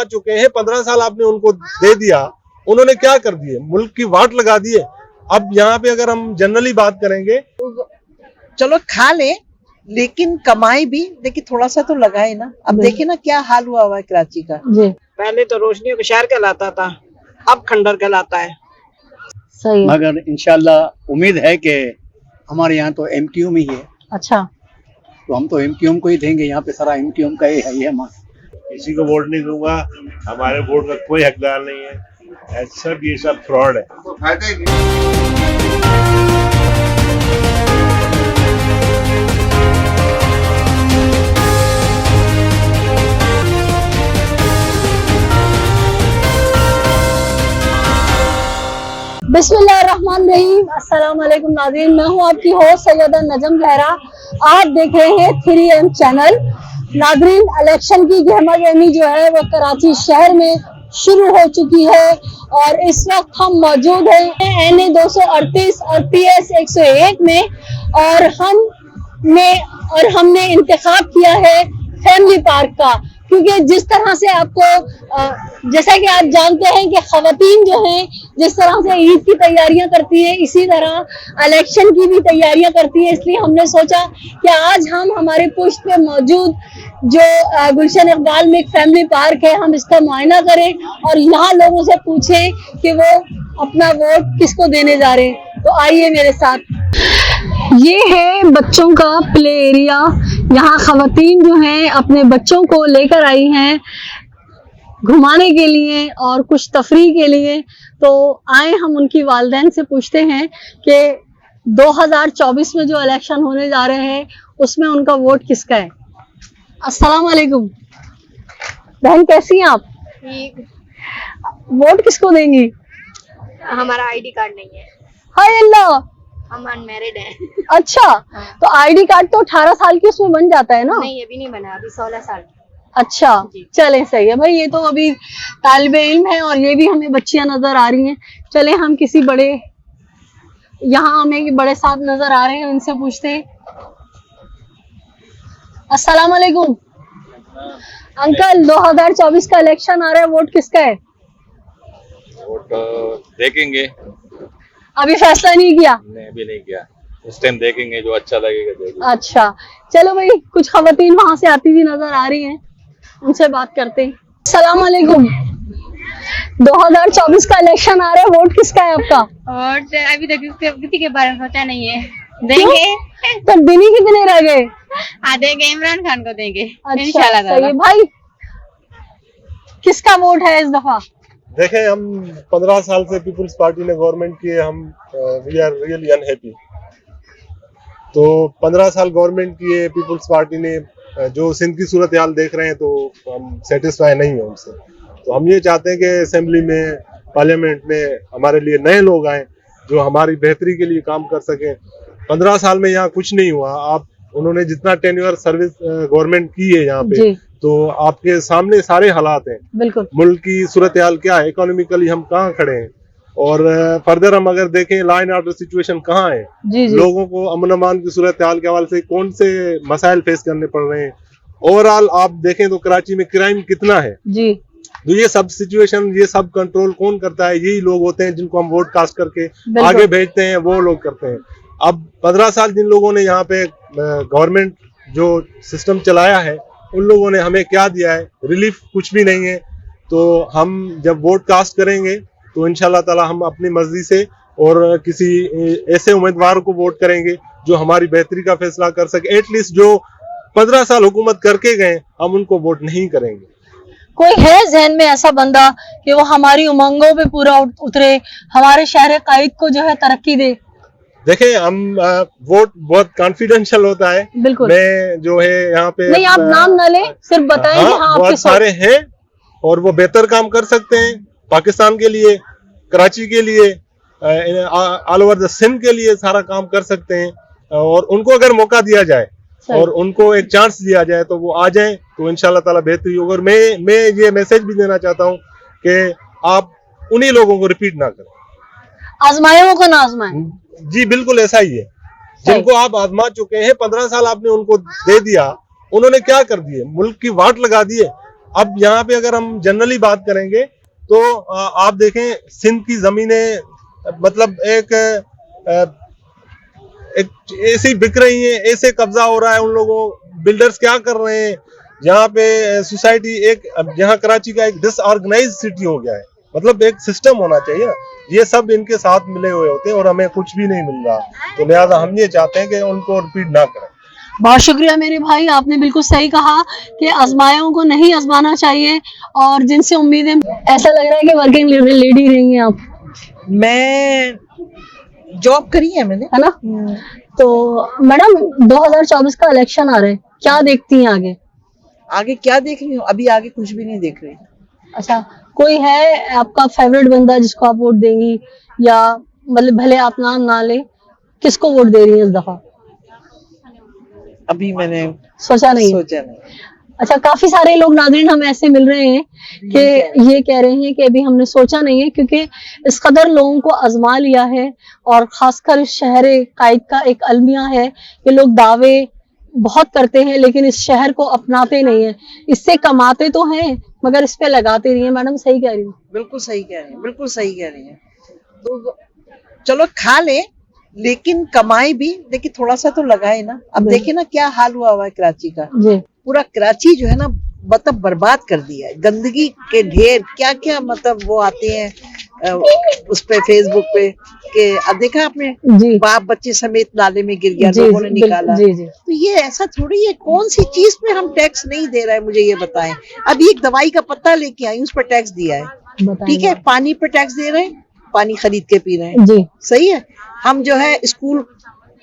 चुके हैं, 15 साल आपने उनको दे दिया, उन्होंने क्या कर दिए? मुल्क की वाट लगा दिए। अब यहाँ पे अगर हम जनरली बात करेंगे, चलो खा ले, लेकिन कमाई भी देखिए थोड़ा सा तो लगाए ना। अब देखिए ना क्या हाल हुआ है कराची का। जी पहले तो रोशनियों का शहर कहलाता था, अब खंडर कहलाता है। सही है। मगर इंशाल्लाह उम्मीद है कि हमारे यहाँ तो एमक्यूएम ही है, अच्छा, तो हम तो एमक्यूएम को ही देंगे। यहाँ पे सारा एमक्यूएम का ही है ये हमारा। किसी को वोट नहीं दूंगा, हमारे वोट का कोई हकदार नहीं है, सब ये सब फ्रॉड है। बिस्मिल्लाहिर्रहमानिर्रहीम, अस्सलाम वालेकुम नाज़रीन, मैं हूँ आपकी होस्ट सैयदा नजम जहरा। आप देख रहे हैं 3M चैनल। नाज़रीन, इलेक्शन की गहमा गहमी जो है वो कराची शहर में शुरू हो चुकी है और इस वक्त हम मौजूद हैं NA 238 और PS 101 में और हमने इंतखाब किया है फैमिली पार्क का, क्योंकि जिस तरह से आपको जैसा कि आप जानते हैं कि खवातीन जो हैं जिस तरह से ईद की तैयारियां करती हैं, इसी तरह इलेक्शन की भी तैयारियां करती हैं। इसलिए हमने सोचा कि आज हम हमारे पुश्त पे मौजूद जो गुलशन इकबाल में एक फैमिली पार्क है, हम इसका मुआयना करें और यहाँ लोगों से पूछें कि वो अपना वोट किसको देने जा रहे हैं। तो आइए मेरे साथ। ये है बच्चों का प्ले एरिया। यहाँ खवातीन जो हैं अपने बच्चों को लेकर आई हैं घुमाने के लिए और कुछ तफरीह के लिए। तो आए हम उनकी वालिदैन से पूछते हैं कि 2024 में जो इलेक्शन होने जा रहे हैं उसमें उनका वोट किसका है। अस्सलाम वालेकुम बहन, कैसी हैं आप? वोट किसको देंगी? हमारा आईडी कार्ड नहीं है। हाय अल्लाह, हम अनमैरिड हैं। अच्छा, तो आईडी कार्ड तो 18 साल की उसमें बन जाता है ना? नहीं, अभी नहीं बना, अभी 16 साल की। अच्छा, चले सही है भाई। ये तो अभी तालिबे इल्म है और ये भी हमें बच्चियां नजर आ रही हैं। चले हम किसी बड़े, यहाँ हमें बड़े साहब नजर आ रहे हैं, उनसे पूछते हैं। अस्सलाम वालेकुम अंकल, 2024 का इलेक्शन आ रहा है, वोट किसका है? वोट देखेंगे, अभी फैसला नहीं किया? नहीं, अभी नहीं किया, उस टाइम देखेंगे, जो अच्छा लगेगा देखेंगे। अच्छा, चलो भाई, कुछ खवातीन वहां से आती हुई नजर आ रही हैं, उनसे बात करते हैं। अस्सलाम वालेकुम, 2024 का इलेक्शन आ रहा है, वोट किसका है आपका? वोट अभी तक किसी के बारे में सोचा नहीं है। देंगे तो दिन ही कितने रह गए? हाँ, देंगे, इमरान खान को देंगे। अच्छा, इंशाल्लाह सही है भाई। किसका वोट है इस दफा? देखें, हम 15 साल से पीपुल्स पार्टी ने गवर्नमेंट की है, हम वी आर रियली अनहैप्पी। तो 15 साल गवर्नमेंट की है पीपुल्स पार्टी ने, जो सिंध की सूरत हाल देख रहे हैं तो हम सेटिस्फाई नहीं है उनसे। तो हम ये चाहते हैं कि असेंबली में, पार्लियामेंट में हमारे लिए नए लोग आए जो हमारी बेहतरी के लिए काम कर सकें। 15 साल में यहाँ कुछ नहीं हुआ। आप उन्होंने जितना टेन्योर सर्विस गवर्नमेंट की है यहाँ पे, तो आपके सामने सारे हालात हैं। बिल्कुल, मुल्क की सूरत हाल क्या है, इकोनॉमिकली हम कहाँ खड़े हैं, और फर्दर हम अगर देखें लॉ एंड ऑर्डर सिचुएशन कहाँ है, लोगों को अमन अमान की सूरत हाल के हवाले से कौन से मसाइल फेस करने पड़ रहे हैं। ओवरऑल आप देखें तो कराची में क्राइम कितना है जी। तो ये सब सिचुएशन, ये सब कंट्रोल कौन करता है? यही लोग होते हैं जिनको हम वोट कास्ट करके आगे भेजते हैं, वो लोग करते हैं। अब 15 साल जिन लोगों ने यहाँ पे गवर्नमेंट जो सिस्टम चलाया है, उन लोगों ने हमें क्या दिया है? रिलीफ कुछ भी नहीं है। तो हम जब वोट कास्ट करेंगे तो इंशाल्लाह ताला हम अपनी मर्जी से और किसी ऐसे उम्मीदवार को वोट करेंगे जो हमारी बेहतरी का फैसला कर सके। एटलीस्ट जो 15 साल हुकूमत करके गए, हम उनको वोट नहीं करेंगे। कोई है जहन में ऐसा बंदा कि वो हमारी उमंगों पे पूरा उतरे, हमारे शहर कायद को जो है तरक्की दे? देखें, हम वोट बहुत कॉन्फिडेंशियल होता है। बिल्कुल, मैं जो है यहाँ पे नहीं, आप नाम न ले, सिर्फ बताएं कि हाँ, बहुत सारे हैं और वो बेहतर काम कर सकते हैं पाकिस्तान के लिए, कराची के लिए, ऑल ओवर द सिंध के लिए सारा काम कर सकते हैं। और उनको अगर मौका दिया जाए और उनको एक चांस दिया जाए तो वो आ जाएं, तो इंशाल्लाह ताला बेहतरी होगी। और मैं ये मैसेज भी देना चाहता हूँ कि आप उन्हीं लोगों को रिपीट ना करें, आजमाए वो को ना आजमाए। जी बिल्कुल ऐसा ही है, जिनको आप आजमा चुके हैं, 15 साल आपने उनको दे दिया, उन्होंने क्या कर दिए? मुल्क की वाट लगा दिए। अब यहाँ पे अगर हम जनरली बात करेंगे तो आप देखें सिंध की जमीनें मतलब एक ऐसे बिक रही हैं, ऐसे कब्जा हो रहा है उन लोगों, बिल्डर्स क्या कर रहे हैं यहाँ पे सोसाइटी एक यहाँ कराची का एक डिसऑर्गेनाइज सिटी हो गया है, मतलब एक सिस्टम होना चाहिए ना, ये सब इनके साथ मिले हुए होते हैं और हमें कुछ भी नहीं मिल रहा, तो लिहाजा हम ये चाहते हैं कि उनको रिपीट ना करें। बहुत शुक्रिया मेरे भाई, आपने बिल्कुल सही कहा कि आजमायों को नहीं आजमाना चाहिए और जिनसे उम्मीदें, ऐसा लग रहा है कि वर्किंग लेडी रही हैं आप, मैं जॉब करी है मैंने, है ना? तो मैडम 2024 का इलेक्शन आ रहा है, क्या देखती हैं आगे? आगे क्या देख रही हूँ, अभी आगे कुछ भी नहीं देख रही। अच्छा, कोई है आपका फेवरेट बंदा जिसको आप वोट देंगी, या मतलब भले आप नाम ना ले, किसको वोट दे रही है इस दफा? अभी मैंने सोचा नहीं? सोचा नहीं। अच्छा, काफी सारे लोग नाज़रीन हमें ऐसे मिल रहे हैं कि ये कह रहे हैं कि अभी हमने सोचा नहीं है, क्योंकि इस कदर लोगों को आजमा लिया है और खासकर इस शहर कायद का एक अलमिया है कि लोग दावे बहुत करते हैं लेकिन इस शहर को अपनाते नहीं है, इससे कमाते तो हैं मगर इस पे लगाते नहीं है। मैडम सही कह रही हूँ? बिल्कुल सही कह रही है, बिल्कुल सही कह रही है। तो चलो खा ले, लेकिन कमाई भी, देखिए थोड़ा सा तो लगाए ना। अब देखिए ना क्या हाल हुआ है कराची का, जी, पूरा कराची जो है ना मतलब बर्बाद कर दिया है, गंदगी के ढेर, क्या क्या मतलब वो आते हैं उस पे फेसबुक पे कि देखा आपने, जी, बाप बच्चे समेत नाले में गिर गया, जी, लोगों ने जी, निकाला। जी, जी। तो ये ऐसा थोड़ी है, कौन सी चीज पे हम टैक्स नहीं दे रहे हैं, मुझे ये बताएं। अभी एक दवाई का पत्ता लेके आई, उस पर टैक्स दिया है, ठीक है। पानी पे टैक्स दे रहे हैं, पानी खरीद के पी रहे हैं, जी, सही है। हम जो है स्कूल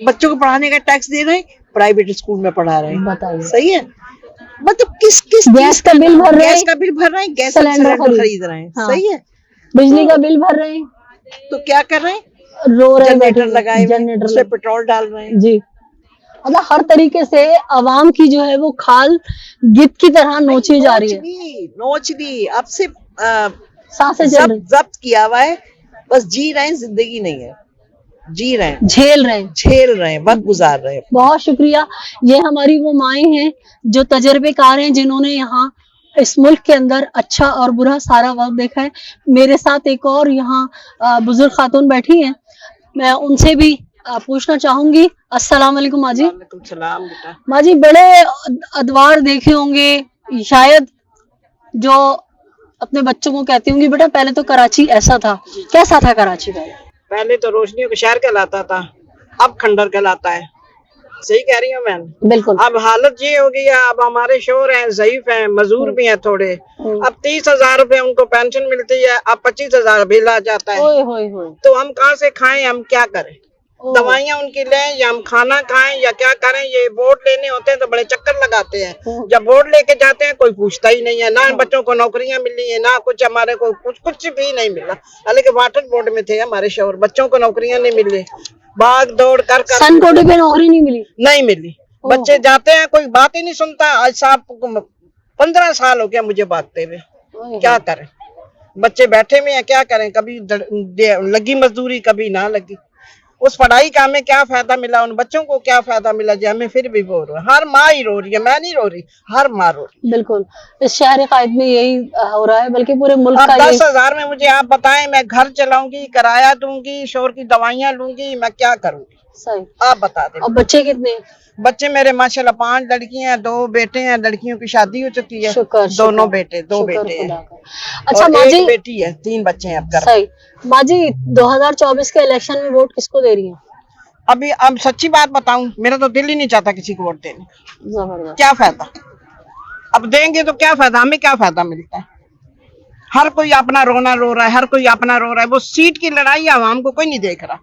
बच्चों को पढ़ाने का टैक्स दे रहे हैं, प्राइवेट स्कूल में पढ़ा रहे हैं, बताइए। सही है। मतलब किस किस गैस का बिल भर रहे हैं, गैस का बिल भर रहे हैं, गैस सिलेंडर सिलेंडर खरीद रहे हैं, हाँ। सही है। बिजली का बिल भर रहे हैं, तो क्या कर रहे हैं, रो रहे हैं, जनरेटर लगाए हुए हैं, जनरेटर उसमें पेट्रोल डाल रहे हैं। जी, मतलब हर तरीके से आवाम की जो है वो खाल गिद्ध की तरह नोची जा रही है, नोच ली अब से सांसें चल रही, जब्त किया हुआ है, बस जी रहे हैं, जिंदगी नहीं है, जी रहे हैं, झेल रहे हैं, झेल रहे हैं, वक्त गुजार रहे हैं। बहुत शुक्रिया। ये हमारी वो माएँ हैं जो तजर्बेकार हैं, जिन्होंने यहाँ इस मुल्क के अंदर अच्छा और बुरा सारा वक्त देखा है। मेरे साथ एक और यहाँ बुजुर्ग खातून बैठी हैं, मैं उनसे भी पूछना चाहूंगी। अस्सलाम वालेकुम माँ जी। वालेकुम सलाम बेटा। माँ जी, बड़े अदवार देखे होंगे, शायद जो अपने बच्चों को कहती होंगी बेटा पहले तो कराची ऐसा था, कैसा था कराची पहले तो रोशनियों का शहर कहलाता था, अब खंडर कहलाता है। सही कह रही हूँ मैं? बिल्कुल। अब हालत ये हो गई है, अब हमारे शोर हैं, ज़ईफ हैं, मजदूर भी हैं थोड़े। अब 30,000 रुपए उनको पेंशन मिलती है, अब 25,000 बिल आ जाता है। ओए होए होए। तो हम कहाँ से खाएं, हम क्या करें? दवाइयाँ उनकी लें या हम खाना खाएं या क्या करें? ये वोट लेने होते हैं तो बड़े चक्कर लगाते हैं, जब वोट लेके जाते हैं कोई पूछता ही नहीं है, ना बच्चों को नौकरियां मिली है, ना कुछ हमारे को कुछ भी नहीं मिला। हालांकि वाटर बोर्ड में थे हमारे शोर, बच्चों को नौकरियां नहीं मिली, भाग दौड़ कर सन कोटे पे नौकरी नहीं मिली, नहीं मिली। बच्चे जाते हैं, कोई बात ही नहीं सुनता। आज साहब 15 साल हो गया मुझे भागते हुए, क्या करें? बच्चे बैठे में है, क्या करें? कभी लगी मजदूरी, कभी ना लगी। उस पढ़ाई का हमें क्या फायदा मिला, उन बच्चों को क्या फायदा मिला जी? हमें फिर भी रो रहा है, हर माँ ही रो रही है, मैं नहीं रो रही, हर माँ रो रही। बिल्कुल, इस शहर कायद में यही हो रहा है, बल्कि पूरे मुल्क अब का 10,000 में मुझे आप बताएं, मैं घर चलाऊंगी, किराया दूंगी, शोर की दवाइयाँ लूंगी, मैं क्या करूंगी? सही। आप बता दें। और बच्चे कितने? बच्चे मेरे माशाल्लाह 5 लड़कियां हैं, 2 बेटे हैं। लड़कियों की शादी हो चुकी है, शुक्र, दोनों शुक्र, बेटे, 2 शुक्र बेटे हैं। खुदा का। अच्छा और माँ जी, एक बेटी है, 3 बच्चे हैं अब घर। सही। माँ जी, 2024 के इलेक्शन में वोट किसको दे रही है? अभी अब सच्ची बात बताऊं, मेरा तो दिल ही नहीं चाहता किसी को वोट देने। जबरदस्त। क्या फायदा? अब देंगे तो क्या फायदा? हमें क्या फायदा मिलता है? हर कोई अपना रोना रो रहा है, हर कोई अपना रो रहा है। वो सीट की लड़ाई आवाम को कोई नहीं देख रहा।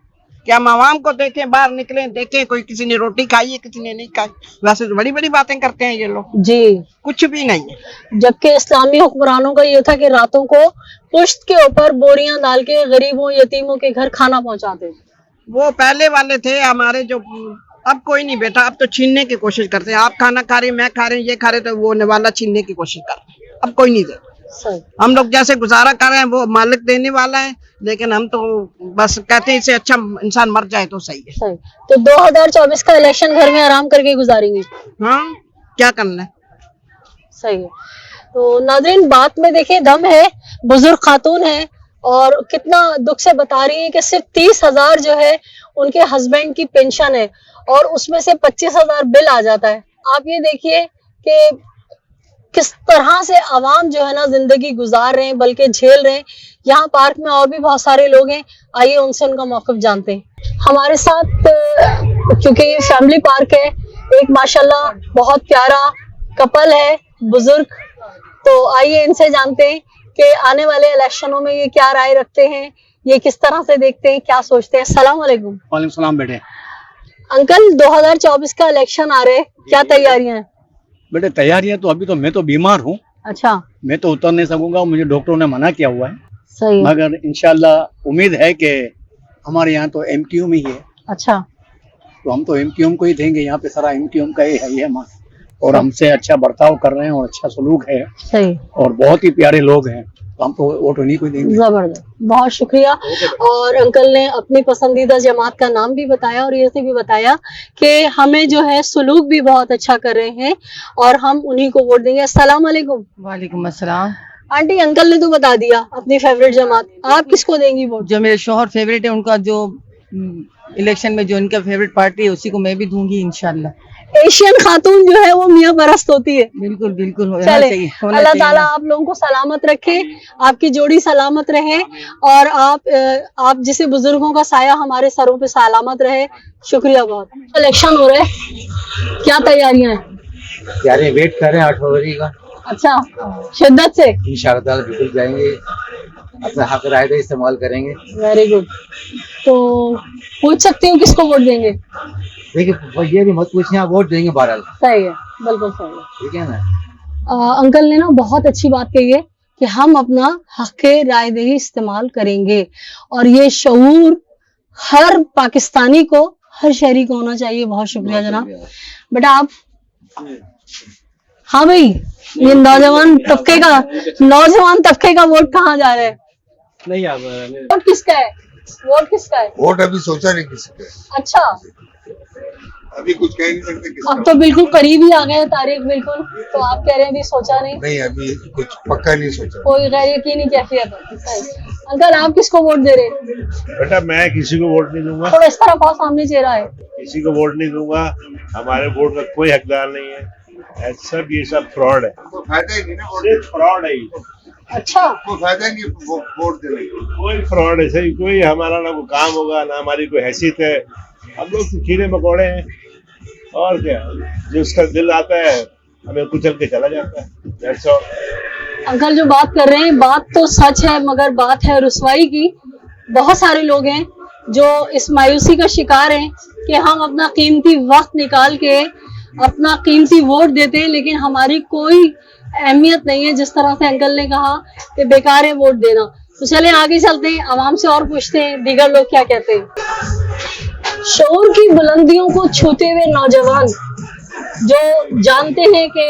क्या हम आवाम को देखें, बाहर निकले देखें, कोई किसी ने रोटी खाई है, किसी ने नहीं खाई। वैसे तो बड़ी बड़ी बातें करते हैं ये लोग, जी, कुछ भी नहीं है। जबकि इस्लामी हुक्मरानों का ये था कि रातों को पुश्त के ऊपर बोरियां डाल के गरीबों यतीमों के घर खाना पहुंचाते। वो पहले वाले थे हमारे जो, अब कोई नहीं बेटा, अब तो छीनने की कोशिश करते हैं। आप खाना खा रहे, मैं खा रहे, ये खा रहे, तो वो वाला छीनने की कोशिश कर रहे हैं। अब कोई नहीं दे। सही। हम लोग जैसे गुजारा कर रहे हैं वो मालिक देने वाला है, लेकिन हम तो बस कहते हैं इससे अच्छा इंसान मर जाए तो सही है। सही। तो 2024 का इलेक्शन घर में आराम करके गुजारेंगे? हाँ, क्या करना है? सही है। तो नाज़रीन, बात में देखिए दम है, बुजुर्ग खातून है और कितना दुख से बता रही है कि सिर्फ 30,000 जो है उनके हस्बैंड की पेंशन है और उसमें से 25,000 बिल आ जाता है। आप ये देखिए कि किस तरह से आवाम जो है ना जिंदगी गुजार रहे हैं, बल्कि झेल रहे हैं। यहाँ पार्क में और भी बहुत सारे लोग हैं, आइए उनसे उनका मौक़िफ़ जानते हैं। हमारे साथ क्योंकि ये फैमिली पार्क है, एक माशाल्लाह बहुत प्यारा कपल है, बुजुर्ग, तो आइए इनसे जानते हैं कि आने वाले इलेक्शनों में ये क्या राय रखते हैं, ये किस तरह से देखते हैं, क्या सोचते हैं। अस्सलाम वालेकुम। वालेकुम सलाम बेटे। अंकल, 2024 का इलेक्शन आ रहे हैं, क्या तैयारियां हैं? बेटे तैयारियां तो अभी तो मैं तो बीमार हूँ, अच्छा, मैं तो उतर नहीं सकूंगा, मुझे डॉक्टरों ने मना किया हुआ है। सही, मगर इंशाल्लाह उम्मीद है कि हमारे यहाँ तो एमक्यूएम ही है, अच्छा, तो हम तो एमक्यूएम को ही देंगे। यहाँ पे सारा एमक्यूएम का ही है और हमसे अच्छा बर्ताव कर रहे हैं और अच्छा सलूक है सही, और बहुत ही प्यारे लोग हैं, तो हम तो वोट उन्हीं को ही देंगे। जबरदस्त, बहुत शुक्रिया। और अंकल ने अपनी पसंदीदा जमात का नाम भी बताया और ये भी बताया कि हमें जो है सलूक भी बहुत अच्छा कर रहे हैं और हम उन्हीं को वोट देंगे। अस्सलाम वालेकुम। वालेकुम अस्सलाम। आंटी, अंकल ने तो बता दिया अपनी फेवरेट जमात, आप किसको देंगी वोट? जो मेरे शोहर फेवरेट है उनका, जो इलेक्शन में जो इनका फेवरेट पार्टी है उसी को मैं भी दूंगी इंशाल्लाह। एशियन खातून जो है वो मियाँ परस्त होती है। बिल्कुल बिल्कुल होना चले, चाहिए, अल्लाह ताला आप लोगों को सलामत रखे, आपकी जोड़ी सलामत रहे और आप जैसे बुजुर्गों का साया हमारे सरों पे सलामत रहे। शुक्रिया बहुत। इलेक्शन हो रहे, क्या तैयारियां हैं? यार वेट कर रहे हैं 8 फरवरी का। अच्छा, शिद्दत से इंशाअल्लाह ताला बिल्कुल जाएंगे, अपना हक राय का इस्तेमाल करेंगे। Very good. तो पूछ सकती हूँ किसको वोट देंगे? देखिए ये भी मत पूछिए, आप वोट देंगे बहरहाल। सही है, बिल्कुल सही है, ठीक है ना। अंकल ने ना बहुत अच्छी बात कही है कि हम अपना हक रायदही इस्तेमाल करेंगे और ये शऊर हर पाकिस्तानी को, हर शहरी को होना चाहिए। बहुत शुक्रिया जनाब। बेटा आप, हाँ भाई, ये नौजवान तबके का वोट कहाँ जा रहा है? नहीं यार, वोट किसका है? वोट किसका है? वोट अभी सोचा नहीं किसी का, अच्छा, अभी कुछ कह नहीं सकते किसका। अब तो बिल्कुल करीब ही आ गए तारीख, बिल्कुल, तो आप कह रहे हैं अभी सोचा नहीं? नहीं, अभी कुछ पक्का नहीं सोचा। कोई गैर यकीनी कैफियत है। अंकल, आप किसको वोट दे रहे हैं? बेटा मैं किसी को वोट नहीं दूंगा, थोड़ा इस तरह बहुत सामने चेहरा है। किसी को वोट नहीं दूंगा, हमारे वोट का कोई हकदार नहीं है। सब ये सब फ्रॉड है, तो फायदा ही नहीं ना, सिर्फ फ्रॉड है। अच्छा, कोई फायदा नहीं वोट देने का, कोई फ्रॉड है। सही, कोई हमारा ना कोई काम होगा, ना हमारी कोई हैसियत है। हम लोग तो कीड़े मकोड़े हैं और क्या, जो उसका दिल आता है हमें कुचल के चला जाता है। That's all। अंकल जो बात कर रहे हैं बात तो सच है, मगर बात है रुसवाई की। बहुत सारे लोग हैं जो इस मायूसी का शिकार हैं कि हम अपना कीमती वक्त निकाल के अपना कीमती वोट देते हैं, लेकिन हमारी कोई अहमियत नहीं है। जिस तरह से अंकल ने कहा कि बेकार है वोट देना। तो चलें आगे चलते हैं, आवाम से और पूछते हैं दीगर लोग क्या कहते हैं। शऊर की बुलंदियों को छूते हुए नौजवान जो जानते हैं कि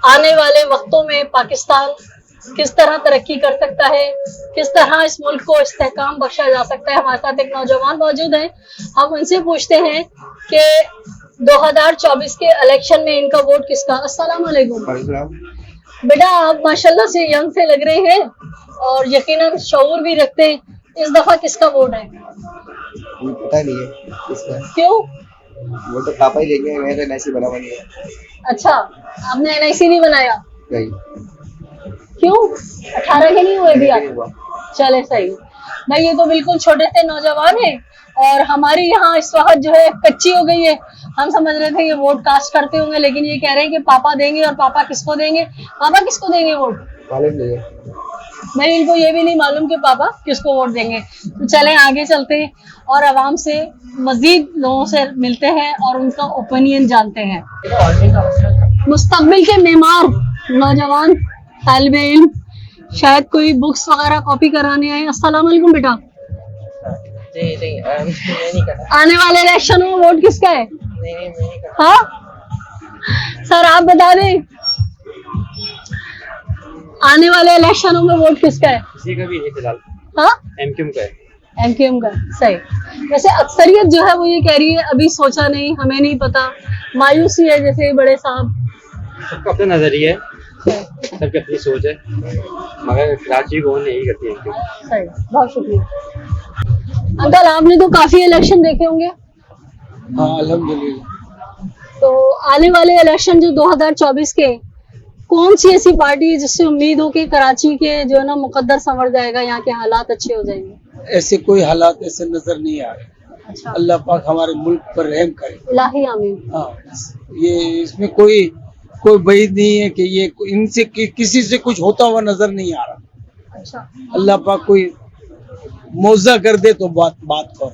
आने वाले वक्तों में पाकिस्तान किस तरह तरक्की कर सकता है, किस तरह इस मुल्क को इस्तेहकाम बख्शा जा सकता है। हमारे साथ एक नौजवान मौजूद है, हम उनसे पूछते हैं कि 2024 के इलेक्शन में इनका वोट किसका। अस्सलाम वालेकुम। बेटा आप माशाल्लाह से यंग से लग रहे हैं और यकीनन शऊर भी रखते हैं, इस दफा किसका वोट है? पता नहीं है किसका। क्यों? वो तो पापा ही लेके गए थे, NIC बना बनी है। अच्छा, आपने NIC नहीं बनाया? नहीं। क्यों? 18 के नहीं हुए भी आप? चले सही। भाई ये तो बिल्कुल छोटे से नौजवान है और हमारी यहाँ इस वक्त जो है कच्ची हो गई है। हम समझ रहे थे ये वोट कास्ट करते होंगे, लेकिन ये कह रहे हैं कि पापा देंगे। और पापा किसको देंगे? पापा किसको देंगे वोट? मालूम नहीं है नहीं, इनको ये भी नहीं मालूम कि पापा किसको वोट देंगे। तो चलें आगे चलते हैं और आवाम से मजीद लोगों से मिलते हैं और उनका ओपिनियन जानते हैं। मुस्तकबिल के मेमार नौजवान तालिबे इल्म, शायद कोई बुक्स वगैरह कॉपी कराने आए। अस्सलाम वालेकुम बेटा। नहीं करना। आने वाले इलेक्शन में वोट किसका है? नहीं करना। हाँ सर, आप बता दें आने वाले इलेक्शनों में वोट किसका है? किसी का भी नहीं फिलहाल। हाँ, एमक्यूएम का है। एमक्यूएम का, सही। वैसे अक्सरियत जो है वो ये कह रही है अभी सोचा नहीं, हमें नहीं पता, मायूसी है जैसे बड़े साहब। सबका अपना नजरिया है, सबकी अपनी सोच है, मगर कराची को यही करती है MQM। सही, बहुत शुक्रिया। अंकल, आपने तो काफी इलेक्शन देखे होंगे, हाँ अल्हम्दुलिल्लाह। तो आने वाले इलेक्शन जो 2024 के, कौन सी ऐसी पार्टी है जिससे उम्मीद हो कि कराची के जो है ना मुकद्दर संवर जाएगा, यहाँ के हालात अच्छे हो जाएंगे? ऐसे कोई हालात ऐसे नजर नहीं आ रहे। अच्छा, अल्लाह पाक हमारे मुल्क पर रहम करे। इलाही आमीन। हाँ, ये इसमें कोई बैद नहीं है कि ये इनसे किसी से कुछ होता हुआ नजर नहीं आ रहा। अच्छा, अल्लाह पाक कोई मौजा कर दे तो बात कर।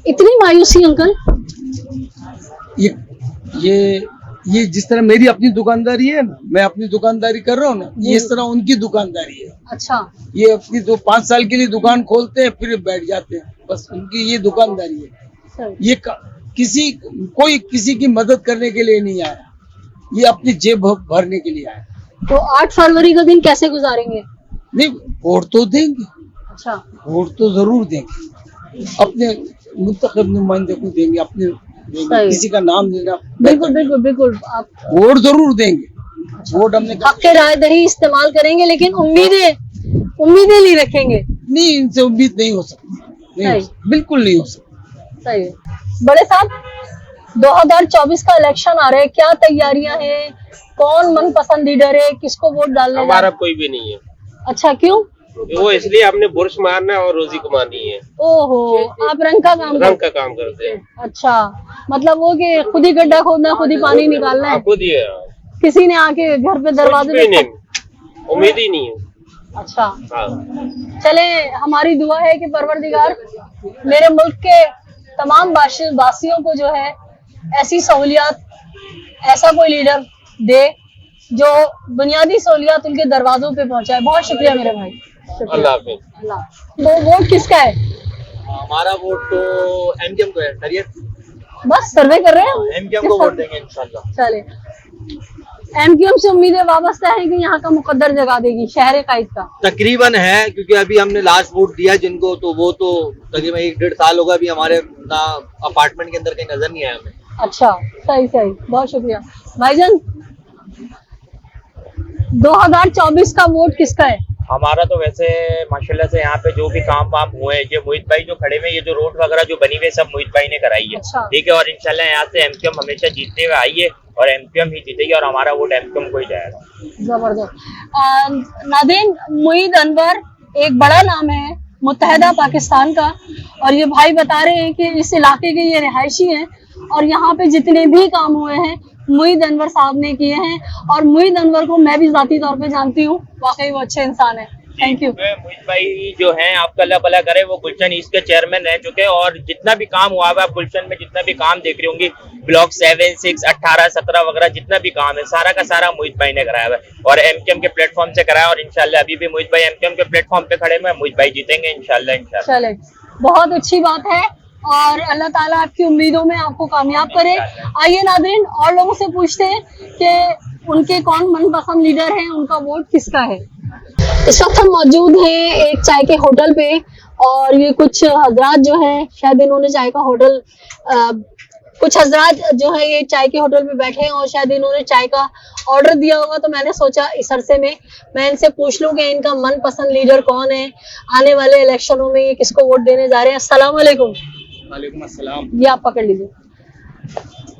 इतनी मायूसी अंकल? ये जिस तरह मेरी अपनी दुकानदारी है ना, मैं अपनी दुकानदारी कर रहा हूँ ना, ये इस तरह उनकी दुकानदारी है। अच्छा, ये अपनी 5 साल के लिए दुकान खोलते हैं फिर बैठ जाते हैं, बस उनकी ये दुकानदारी है। सही। ये कोई किसी की मदद करने के लिए नहीं आया, ये अपनी जेब भरने के लिए आया। तो 8 फरवरी का दिन कैसे गुजारेंगे? नहीं, वोट तो देंगे। अच्छा, वोट तो जरूर देंगे, अपने मुंतखब नुमाइंदे को देंगे, अपने देंगे, किसी का नाम देना। बिल्कुल बिल्कुल बिल्कुल, आप वोट जरूर देंगे। वोट हमने हक के राय दही इस्तेमाल करेंगे, लेकिन उम्मीदें नहीं रखेंगे। नहीं, इनसे उम्मीद नहीं हो सकती, बिल्कुल नहीं हो सकती। सही है। बड़े साहब, 2024 का इलेक्शन आ रहा है, क्या तैयारियां हैं? कौन मनपसंद लीडर है? किसको वोट डालने? हमारा कोई भी नहीं है। अच्छा, क्यों? वो इसलिए हमने बुर्श मारना है और रोजी कमानी है। ओहो, आप रंग का काम करते हैं। अच्छा, मतलब वो कि खुद ही गड्ढा खोदना, खुद ही पानी निकालना है, खुद ही है, किसी ने आके घर पे दरवाजे नहीं, उम्मीद ही नहीं है। अच्छा, हाँ। चले, हमारी दुआ है कि परवरदिगार मेरे मुल्क के तमाम वासियों को जो है ऐसी सहूलियात, ऐसा कोई लीडर दे जो बुनियादी सहूलियात उनके दरवाजों पे पहुंचाए। बहुत शुक्रिया मेरे भाई, अल्लाह हाफिज़। तो वोट किसका है? हमारा वोट तो MQM को है। खैरियत, बस सर्वे कर रहे हैं, MQM को वोट देंगे इंशाल्लाह। चले, MQM से उम्मीदें वाबस्ता है कि यहाँ का मुकद्दर जगा देगी शहर कायद का? तकरीबन है, क्योंकि अभी हमने लास्ट वोट दिया जिनको, तो वो तो तकरीबन 1-1.5 साल होगा अभी हमारे ना अपार्टमेंट के अंदर कहीं नजर नहीं आया हमें। अच्छा, सही, बहुत शुक्रिया भाईजान। 2024 का वोट किसका है? हमारा तो वैसे माशाल्लाह से यहाँ पे जो भी काम वाम हुए हैं, ये मोहित भाई जो खड़े हुए, ये जो रोड वगैरह जो बनी हुई सब मोहित भाई ने कराई है। अच्छा। ठीक है, और इंशाल्लाह यहाँ से MQM हमेशा जीतते हुए आई है और MQM ही जीतेगी और हमारा वोट MQM को ही जाएगा। जबरदस्त। नादिन, मोहित अनवर एक बड़ा नाम है मुत्तहदा पाकिस्तान का, और ये भाई बता रहे हैं कि इस इलाके के ये रिहायशी हैं और यहाँ पे जितने भी काम हुए हैं मोहित अनवर साहब ने किए हैं, और मोहित अनवर को मैं भी जाती तौर पे जानती हूँ, वाकई वो अच्छे इंसान है। Thank you. मोहित भाई जो हैं, आपका अल्लाह भला करे, वो गुलशन ईस्ट के चेयरमैन रह चुके हैं और जितना भी काम हुआ है, आप गुलशन में जितना भी काम देख रही होंगी, ब्लॉक 7, 6, 18, 17 वगैरह जितना भी काम है, सारा का सारा मोहित भाई ने कराया है और MQM के प्लेटफॉर्म से कराया, और इंशाल्लाह अभी भी मोहित भाई MQM के प्लेटफॉर्म पे खड़े हुए, मोहित भाई जीतेंगे इंशाल्लाह। चले, बहुत अच्छी बात है और अल्लाह ताला आपकी उम्मीदों में आपको कामयाब करे। आइए नाज़रीन, और लोगों से पूछते हैं कि उनके कौन मनपसंद लीडर हैं, उनका वोट किसका है। इस वक्त हम मौजूद हैं एक चाय के होटल पे और ये कुछ हजरात जो हैं, शायद इन्होंने चाय का होटल कुछ हजरात जो है ये चाय के होटल में बैठे हैं और शायद इन्होंने चाय का ऑर्डर दिया होगा, तो मैंने सोचा इस अरसे में मैं इनसे पूछ लूं कि इनका मनपसंद लीडर कौन है, आने वाले इलेक्शनों में ये किसको वोट देने जा रहे हैं। अस्सलाम वालेकुम। वालेकुम अस्सलाम। ये आप पकड़ लीजिए।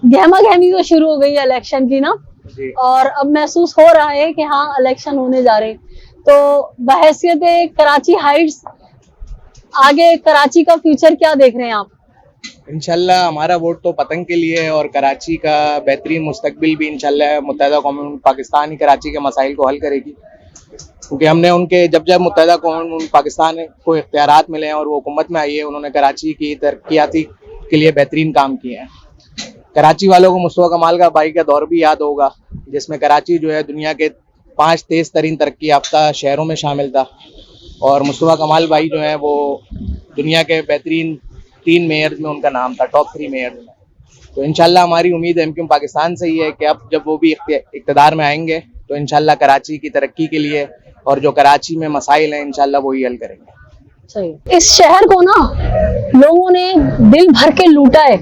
गहमा गहमी तो शुरू हो गई है इलेक्शन की ना, और अब महसूस हो रहा है कि हाँ इलेक्शन होने जा रहे हैं, तो बहैसियत कराची हाइट्स आगे कराची का फ्यूचर क्या देख रहे हैं आप? इंशाल्लाह हमारा वोट तो पतंग के लिए है और कराची का बेहतरीन मुस्तकबिल भी इंशाल्लाह मुत्तहदा कौम पाकिस्तान ही कराची के मसाइल को हल करेगी, क्योंकि हमने उनके जब मुत्तहदा कौम पाकिस्तान को इख्तियारात मिले हैं और वो हुकूमत में आई है, उन्होंने कराची की तरक्याती के लिए बेहतरीन काम किए हैं। कराची वालों को मुस्तफा कमाल का भाई का दौर भी याद होगा, जिसमें कराची जो है दुनिया के 5 तेज़ तरीन तरक्की याफ्ता शहरों में शामिल था और मुस्तफा कमाल भाई जो है वो दुनिया के बेहतरीन 3 मेयर्स में उनका नाम था, टॉप 3 मेयर्स में। तो इंशाल्लाह हमारी उम्मीद MQM पाकिस्तान से ही है कि अब जब वो भी इक़्तिदार में आएंगे तो इंशाल्लाह कराची की तरक्की के लिए और जो कराची में मसाइल हैं इंशाल्लाह वो ही हल करेंगे। सही। इस शहर को ना लोगों ने दिल भर के लूटा है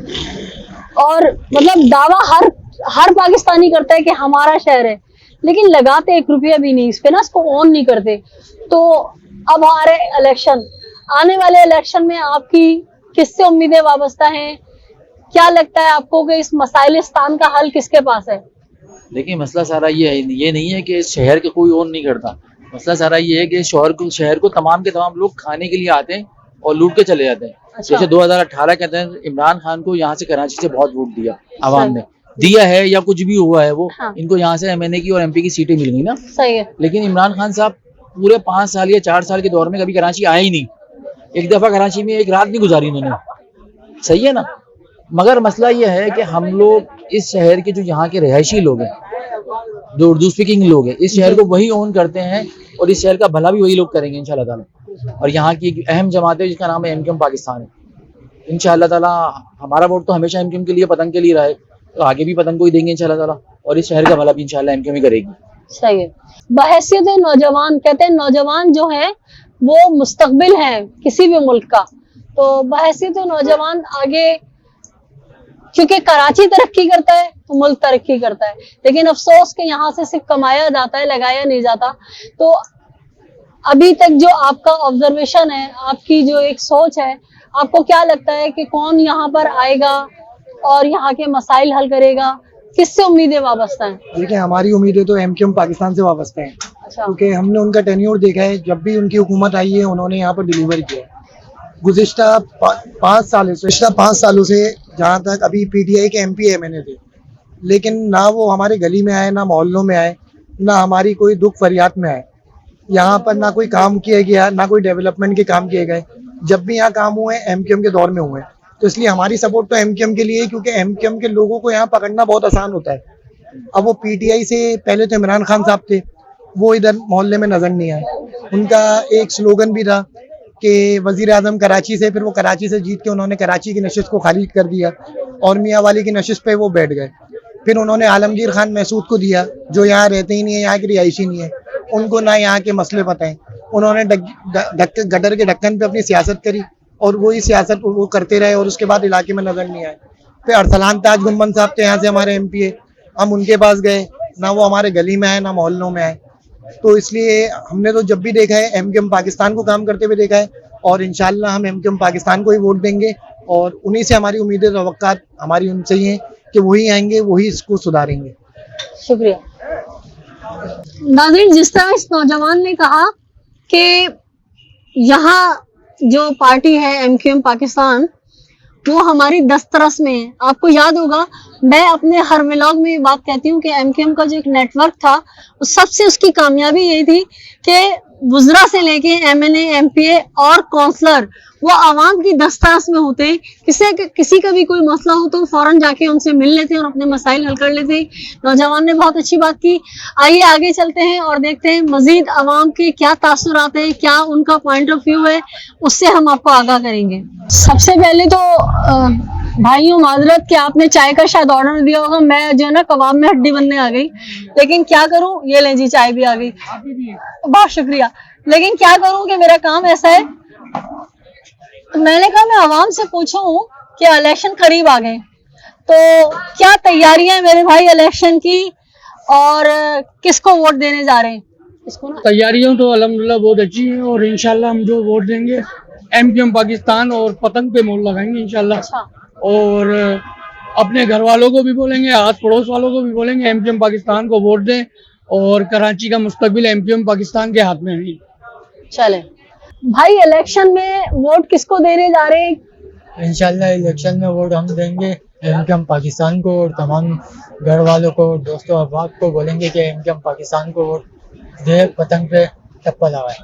और मतलब दावा हर हर पाकिस्तानी करता है कि हमारा शहर है, लेकिन लगाते 1 रुपया भी नहीं इस पे ना, इसको ऑन नहीं करते। तो अब आ रहे इलेक्शन, आने वाले इलेक्शन में आपकी किससे उम्मीदें वाबस्ता हैं? क्या लगता है आपको कि इस मसाइलिस्तान का हल किसके पास है? देखिए मसला सारा ये नहीं है कि इस शहर के कोई ओन नहीं करता। मसला सारा ये है कि शहर को तमाम के तमाम लोग खाने के लिए आते हैं और लूट के चले जाते हैं। अच्छा। जैसे 2018 के अंदर इमरान खान को यहाँ से कराची से बहुत वोट दिया आवाम ने, दिया है या कुछ भी हुआ है वो, हाँ। इनको यहाँ से MNA की और MP की सीटें मिल गई ना। सही है। लेकिन इमरान खान साहब पूरे 5 साल या 4 साल के दौर में कभी कराची आए ही नहीं, एक दफा कराची में एक रात नहीं गुजारी उन्होंने, सही है ना। मगर मसला ये है कि हम लोग इस शहर के जो यहाँ के रहायशी लोग हैं, जो उर्दू स्पीकिंग लोग हैं, इस शहर को वही ओन करते हैं और इस शहर का भला भी वही लोग करेंगे इंशाल्लाह ताला। और यहाँ की एक अहम जमात है जिसका नाम है MQM पाकिस्तान है। इंशाल्लाह ताला हमारा वोट तो हमेशा MQM के लिए, पतंग के लिए रहा है, तो आगे भी पतंग को ही देंगे इंशाल्लाह ताला, और इस शहर का भला भी इंशाल्लाह MQM ही करेगी। सही है। बहैसियत नौजवान, कहते हैं नौजवान जो है वो मुस्तकबिल है किसी भी मुल्क का, तो बहैसियत नौजवान आगे, क्योंकि कराची तरक्की करता है तो मुल्क तरक्की करता है, लेकिन अफसोस कि यहाँ से सिर्फ कमाया जाता है, लगाया नहीं जाता। तो अभी तक जो आपका ऑब्जर्वेशन है, आपकी जो एक सोच है, आपको क्या लगता है कि कौन यहाँ पर आएगा और यहाँ के मसाइल हल करेगा? किससे उम्मीदें वाबस्ता हैं? देखिए हमारी उम्मीदें तो MQM पाकिस्तान से वाबस्ता हैं। अच्छा। क्योंकि हमने उनका टेन्योर देखा है, जब भी उनकी हुकूमत आई है उन्होंने यहाँ पर डिलीवर किया है। गुज़िश्ता 5 सालों से जहाँ तक अभी PTI के MP MNA थे, लेकिन ना वो हमारे गली में आए, ना मोहल्लों में आए, ना हमारी कोई दुख फरियाद में आए। यहाँ पर ना कोई काम किया गया, ना कोई डेवलपमेंट के काम किए गए। जब भी यहाँ काम हुए MQM के दौर में हुए, तो इसलिए हमारी सपोर्ट तो MQM के लिए है, क्योंकि MQM के लोगों को यहाँ पकड़ना बहुत आसान होता है। अब वो PTI से पहले तो इमरान खान साहब थे, वो इधर मोहल्ले में नजर नहीं आए। उनका एक स्लोगन भी था कि वजीर आजम कराची से, फिर वो कराची से जीत के उन्होंने कराची की नशिस्त को खारिज कर दिया और मियाँ वाली की नशिस्त पे वो बैठ गए। फिर उन्होंने आलमगीर खान महसूद को दिया, जो यहाँ रहते ही नहीं है, यहाँ की रिहायशी नहीं है, उनको ना यहाँ के मसले पता है। उन्होंने गटर के ढक्कन पे अपनी सियासत करी और वही सियासत वो करते रहे और उसके बाद इलाके में नजर नहीं आए। फिर अरसलान ताज गुम्बन साहब थे यहाँ से हमारे MP है, हम उनके पास गए, ना वो हमारे गली में आए, ना मोहल्लों में आए। तो इसलिए हमने तो जब भी देखा है MQM पाकिस्तान को काम करते हुए देखा है, और इंशाल्लाह हम MQM पाकिस्तान को ही वोट देंगे, और उन्हीं से हमारी उम्मीदें, तवक्कात हमारी उनसे ही हैं कि वही आएंगे, वही इसको सुधारेंगे। शुक्रिया। नाज़रीन, जिस तरह इस नौजवान ने कहा कि यहाँ जो पार्टी है MQM पाकिस्तान, वो हमारी दस्तरस में है। आपको याद होगा, मैं अपने हर व्लॉग में ये बात कहती हूँ कि MQM का जो एक नेटवर्क था, सबसे उसकी कामयाबी ये थी कि वुज़रा से लेके MNA, MPA और काउंसलर वो आवाम की दस्तरस में होते हैं। किसी का भी कोई मसला हो तो फौरन जाके उनसे मिल लेते हैं और अपने मसाइल हल कर लेते हैं। नौजवान ने बहुत अच्छी बात की। आइए आगे चलते हैं और देखते हैं मजीद आवाम के क्या तासुरात हैं, क्या उनका पॉइंट ऑफ व्यू है, उससे हम आपको आगाह करेंगे। सबसे पहले तो भाइयों माजरत कि आपने चाय का शायद ऑर्डर दिया होगा, मैं जो है ना कबाब में हड्डी बनने आ गई, लेकिन क्या करूं, ये लें जी चाय भी आ गई, बहुत शुक्रिया। लेकिन क्या करूं कि मेरा काम ऐसा है, मैंने कहा मैं आवाम से पूछूं कि इलेक्शन करीब आ गए तो क्या तैयारियां हैं मेरे भाई इलेक्शन की, और किसको वोट देने जा रहे हैं? इसको ना तैयारियां तो अल्हम्दुलिल्लाह बहुत अच्छी हैं, और इंशाल्लाह हम जो वोट देंगे MQM पाकिस्तान और पतंग पे मोड़ लगाएंगे इंशाल्लाह। अच्छा। और अपने घर वालों को भी बोलेंगे, आस पड़ोस वालों को भी बोलेंगे MQM पाकिस्तान को वोट दें, और कराची का मुस्तकबिल MQM पाकिस्तान के हाथ में है। चले भाई, इलेक्शन में वोट किसको देने जा रहे हैं? इंशाल्लाह इलेक्शन में वोट हम देंगे MQM पाकिस्तान को, और तमाम घर वालों को, दोस्तों अहबाब को बोलेंगे कि MQM पाकिस्तान को वोट दे, पतंग पे टप्पा लगाए।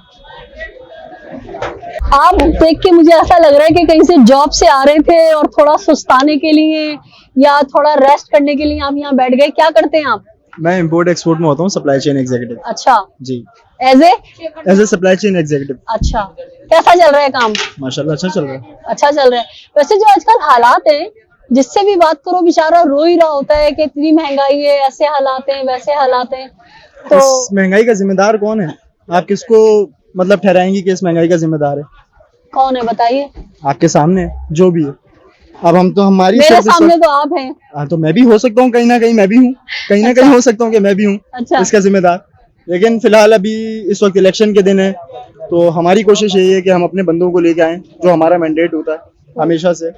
आप देख के मुझे ऐसा लग रहा है कि कहीं से जॉब से आ रहे थे और थोड़ा सुस्ताने के लिए या थोड़ा रेस्ट करने के लिए आप यहाँ बैठ गए। क्या करते हैं आप? मैं इंपोर्ट एक्सपोर्ट में होता हूँ, सप्लाई चेन एग्जीक्यूटिव। अच्छा जी। As a supply chain executive. अच्छा, कैसा चल रहा है काम? माशाल्लाह अच्छा चल रहा है। अच्छा चल रहा है। वैसे जो आजकल हालात है, जिससे भी बात करो बेचारा रो ही रहा होता है कि इतनी महंगाई है, ऐसे हालात हैं, वैसे हालात हैं। तो इस महंगाई का जिम्मेदार कौन है? आप किसको मतलब ठहराएंगी कि इस महंगाई का जिम्मेदार है? कौन है बताइए? आपके सामने जो भी है। अब हम तो हमारी मेरे सिर्फ इस सामने वक्त- तो आप हैं। हाँ, तो मैं भी हो सकता हूँ, कहीं ना कहीं मैं भी हूँ, कहीं ना कहीं हो सकता हूँ कि मैं भी हूँ अच्छा। इसका जिम्मेदार। लेकिन फिलहाल अभी इस वक्त इलेक्शन के दिन है, तो हमारी कोशिश यही है कि हम अपने बंदों को लेके आएं, जो हमारा मैंडेट होता है हमेशा से,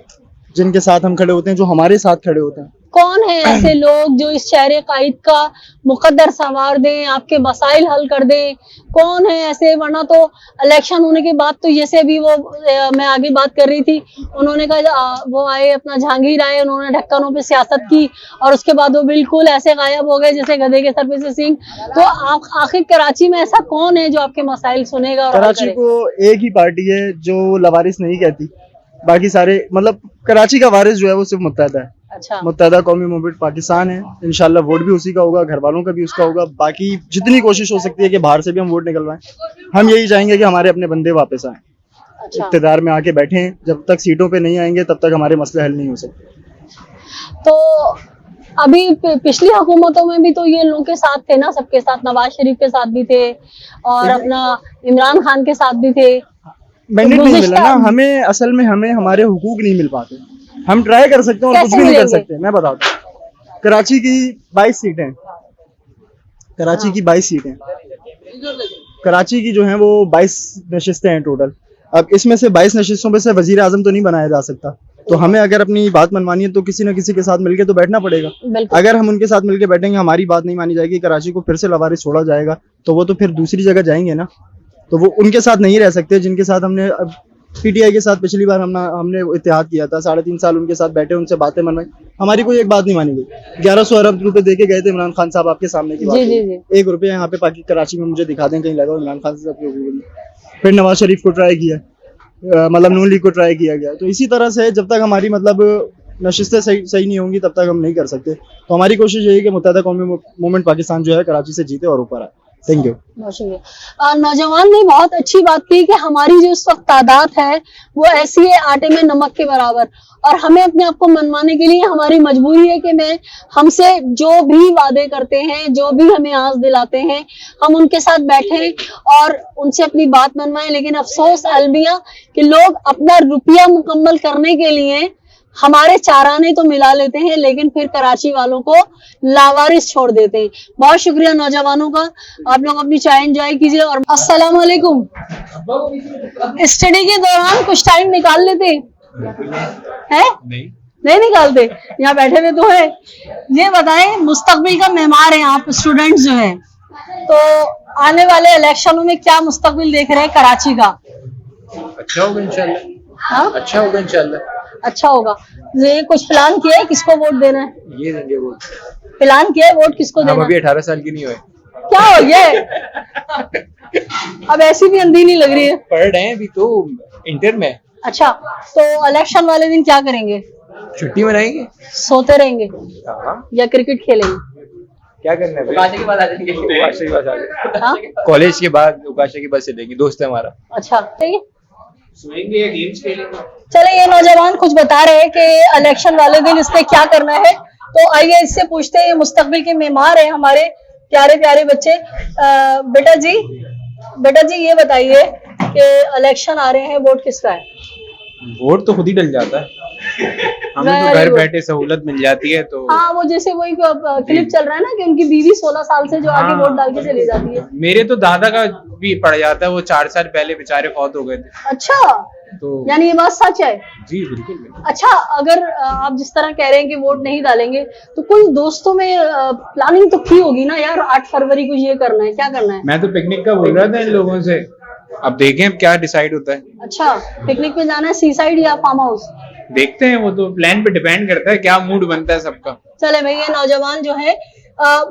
जिनके साथ हम खड़े होते हैं, जो हमारे साथ खड़े होते हैं। कौन है ऐसे लोग जो इस शहर कायद का मुकद्दर संवार दें, आपके मसाइल हल कर दें? कौन है ऐसे? वरना तो इलेक्शन होने के बाद तो जैसे अभी वो मैं आगे बात कर रही थी, उन्होंने कहा वो आए अपना जहांगीर आए, उन्होंने ढक्कनों पे सियासत की और उसके बाद वो बिल्कुल ऐसे गायब हो गए जैसे गधे के सर पे से सींग। तो आखिर कराची में ऐसा कौन है जो आपके मसाइल सुनेगा और हल कराची करेगा? को एक ही पार्टी है जो लवारिस नहीं कहती, बाकी सारे मतलब कराची का वारिस जो है वो सिर्फ मुत्तहदा है। अच्छा। मुत्तहदा कौमी मूवमेंट पाकिस्तान है, इंशाल्लाह वोट भी उसी का होगा, घर वालों का भी उसका होगा। बाकी जितनी कोशिश हो सकती है कि बाहर से भी हम वोट निकलवाएं, हम यही चाहेंगे कि हमारे अपने बंदे वापस आएं, अच्छा। इक़्तिदार में आके बैठे हैं। जब तक सीटों पे नहीं आएंगे तब तक हमारे मसले हल नहीं हो सकते। तो अभी पिछली हुकूमतों में भी तो ये लोगों के साथ थे ना, सबके साथ, नवाज शरीफ के साथ भी थे और अपना इमरान खान के साथ भी थे। मैंडेट नहीं मिला गुज़िश्ता- ना हमें, असल में हमें हमारे हुकूक नहीं मिल पाते। हम ट्राई कर सकते हैं और कुछ कैसे भी नहीं कर मिलेंगे? सकते। मैं बताता हूँ, कराची की 22 सीटें, कराची की 22 सीटें, कराची की जो है वो 22 नशिस्तें हैं टोटल। अब इसमें से 22 नशिस्तों पे से वजीर आजम तो नहीं बनाया जा सकता, तो हमें अगर अपनी बात मनवानी है तो किसी न किसी के साथ मिलके तो बैठना पड़ेगा। बिल्कुल। अगर हम उनके साथ मिलके बैठेंगे, हमारी बात नहीं मानी जाएगी, कराची को फिर से लवारिस छोड़ा जाएगा, तो वो तो फिर दूसरी जगह जाएंगे ना, तो वो उनके साथ नहीं रह सकते जिनके साथ हमने पीटीआई के साथ पिछली बार हमने इत्तेहाद किया था। 3.5 साल उनके साथ बैठे, उनसे बातें मनवाई, हमारी कोई एक बात नहीं मानी गई। 1100 अरब रुपए दे के गए थे इमरान खान साहब, आपके सामने की बात जी, जी, है। जी। 1 रुपया यहाँ पे कराची में मुझे दिखा दें कहीं लगा इमरान खान साहब। फिर नवाज शरीफ को ट्राई किया, मतलब नून लीग को ट्राई किया गया। तो इसी तरह से जब तक हमारी मतलब नशिस्तें सही नहीं होंगी तब तक हम नहीं कर सकते। तो हमारी कोशिश यही है कि मुत्तहदा कौमी मूवमेंट पाकिस्तान जो है कराची से जीते और ऊपर आए। Thank you. बहुत शुक्रिया। नौजवान ने बहुत अच्छी बात की कि हमारी जो इस वक्त तादाद है वो ऐसी है आटे में नमक के बराबर, और हमें अपने आप को मनवाने के लिए हमारी मजबूरी है कि हमसे जो भी वादे करते हैं, जो भी हमें आस दिलाते हैं, हम उनके साथ बैठें और उनसे अपनी बात मनवाएं। लेकिन अफसोस अलमिया कि लोग अपना रुपया मुकम्मल करने के लिए हमारे चाराने तो मिला लेते हैं, लेकिन फिर कराची वालों को लावारिस छोड़ देते हैं। बहुत शुक्रिया नौजवानों का, आप लोग अपनी चाय एंजॉय कीजिए। और अस्सलाम वालेकुम। स्टडी के दौरान कुछ टाइम निकाल लेते हैं? नहीं निकालते? यहाँ बैठे हुए तो है। ये बताएं, मुस्तकबिल का मेहमान है आप स्टूडेंट्स जो है, तो आने वाले इलेक्शनों में क्या मुस्तकबिल देख रहे हैं कराची का? अच्छा होगा इंशाल्लाह। हाँ? अच्छा होगा इंशाल्लाह। अच्छा होगा। ये कुछ प्लान किया है किसको वोट देना है? ये देंगे वोट। प्लान किया है वोट किसको हम देना? अभी 18 साल की नहीं हुए। क्या हो गया? अब ऐसी भी अंधी नहीं लग रही है। पढ़ रहे हैं अभी तो, इंटर में। अच्छा, तो इलेक्शन वाले दिन क्या करेंगे? छुट्टी मनाएंगे। सोते रहेंगे हाँ। या क्रिकेट खेलेंगे? क्या करना है? उकाशा के बाद आ जाएंगे। उकाशा के बाद आ जाएंगे। हाँ? कॉलेज के बाद उकाशा के बाद से देंगे, दोस्त है हमारा। अच्छा, ठीक है। सोएंगे या गेम्स खेलेंगे। चले, ये नौजवान कुछ बता रहे हैं कि इलेक्शन वाले दिन इसने क्या करना है, तो आइए इससे पूछते हैं। ये मुस्तकबिल के मेहमान है हमारे प्यारे प्यारे बच्चे। बेटा जी ये बताइए कि इलेक्शन आ रहे हैं, वोट किसका है? वोट तो खुद ही डल जाता है, हमें तो घर बैठे सहूलत मिल जाती है। तो हाँ, वो जैसे वही क्लिप चल रहा है ना कि उनकी बीवी 16 साल से जो आगे हाँ। वोट डाल के चली जाती है। मेरे तो दादा का भी पड़ जाता है, वो 4 साल पहले बेचारे फौत हो गए थे। अच्छा, तो यानी ये बात सच है? जी बिल्कुल। अच्छा, अगर आप जिस तरह कह रहे हैं कि वोट नहीं डालेंगे, तो कोई दोस्तों में प्लानिंग तो की होगी ना यार, 8 फरवरी को ये करना है, क्या करना है? मैं तो पिकनिक का बोल रहा था इन लोगों से, अब देखें क्या डिसाइड होता है। अच्छा, पिकनिक पे जाना है, सी साइड या फार्म हाउस? देखते हैं, वो तो प्लान पे डिपेंड करता है क्या मूड बनता है सबका। चले भाई, ये नौजवान जो है,